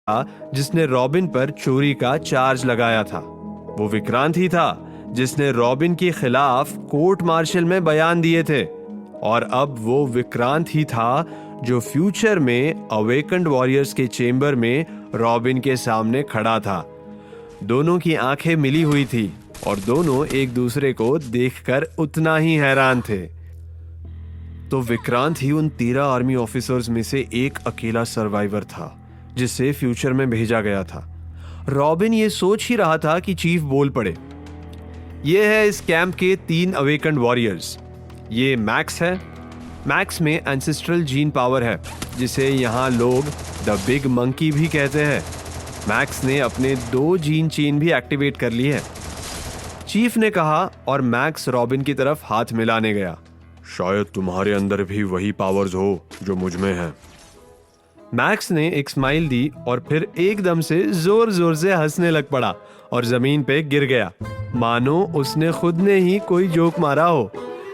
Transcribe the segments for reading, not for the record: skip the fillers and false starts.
जिसने रॉबिन पर चोरी का चार्ज लगाया था। वो विक्रांत ही था जिसने रॉबिन के खिलाफ कोर्ट मार्शल में बयान दिए थे, और अब वो विक्रांत ही था जो फ्यूचर में अवेकन्ड वॉरियर्स के चेंबर में रॉबिन के सामने खड़ा था। दोनों की आंखें मिली हुई थी और दोनों एक दूसरे को देखकर उतना ही हैरान थे। तो विक्रांत ही उन 13 आर्मी ऑफिसर्स में से एक अकेला सर्वाइवर था जिसे फ्यूचर में भेजा गया था। रॉबिन ये सोच ही रहा था कि चीफ बोल पड़े। ये है इस कैंप के 3 अवेकन्ड वॉरियर्स। ये मैक्स है। मैक्स में एंसेस्ट्रल जीन पावर है जिसे यहाँ लोग द बिग मंकी भी कहते हैं। मैक्स ने अपने 2 जीन चेन भी एक्टिवेट कर ली है, चीफ ने कहा, और मैक्स रॉबिन की तरफ हाथ मिलाने गया। शायद तुम्हारे अंदर भी वही पावर्स हो जो मुझ में है। मैक्स ने एक स्माइल दी और फिर एकदम से जोर जोर से हंसने लग पड़ा और जमीन पे गिर गया, मानो उसने खुद ने ही कोई जोक मारा हो।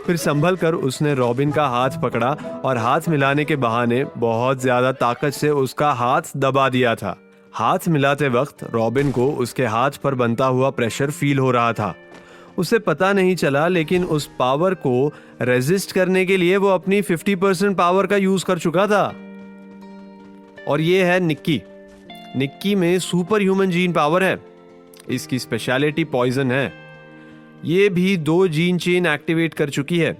फिर संभल कर उसने रॉबिन का हाथ पकड़ा और हाथ मिलाने के बहाने बहुत ज्यादा ताकत से उसका हाथ दबा दिया था। हाथ मिलाते वक्त रॉबिन को उसके हाथ पर बनता हुआ प्रेशर फील हो रहा था। उसे पता नहीं चला, लेकिन उस पावर को रेजिस्ट करने के लिए वो अपनी 50% पावर का यूज कर चुका था। और ये है निक्की। निक्की में सुपर ह्यूमन जीन पावर है। इसकी स्पेशलिटी पॉइजन है। ये भी 2 जीन चेन एक्टिवेट कर चुकी है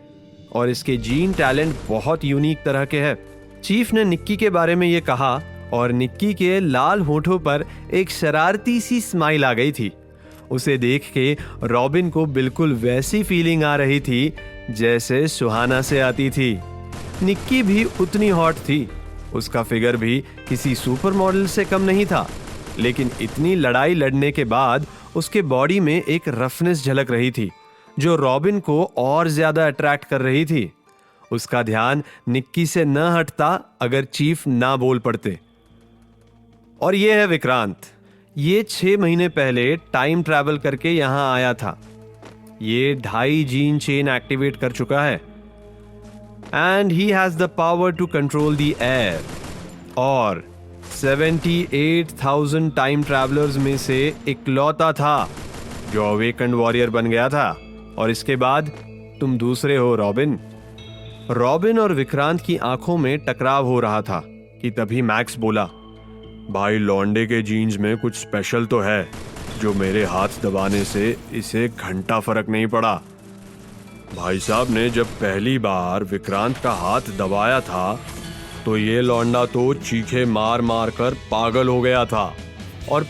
और इसके जीन टैलेंट बहुत यूनिक तरह के हैं। चीफ ने निक्की के बारे में ये कहा और निक्की के लाल होठों पर एक शरारती सी स्माइल आ गई थी। उसे देख के रॉबिन को बिल्कुल वैसी फीलिंग आ रही थी जैसे सुहाना से आती थी। निक्की भी उतनी हॉट थी। उसका फिगर भी किसी सुपर मॉडल से कम नहीं था, लेकिन इतनी लड़ाई लड़ने के बाद उसके बॉडी में एक रफनेस झलक रही थी जो रॉबिन को और ज्यादा अट्रैक्ट कर रही थी। उसका ध्यान निक्की से न हटता अगर चीफ ना बोल पड़ते। और ये है विक्रांत। ये 6 महीने पहले टाइम ट्रैवल करके यहां आया था। ये 2.5 जीन चेन एक्टिवेट कर चुका है and he has the power to control the air। और 78,000 टाइम ट्रैवलर्स में से इकलौता था जो अवेकन्ड वॉरियर बन गया था। और इसके बाद तुम दूसरे हो रॉबिन। रॉबिन और विक्रांत की आंखों में टकराव हो रहा था कि तभी मैक्स बोला, भाई लौंडे के जीन्स में कुछ स्पेशल तो है जो मेरे हाथ दबाने से इसे घंटा फर्क नहीं पड़ा। भाई साहब ने जब पहली बार विक्रांत का हाथ दबाया था तो ये लौंडा तो चीखे मार मार कर पागल हो गया था। और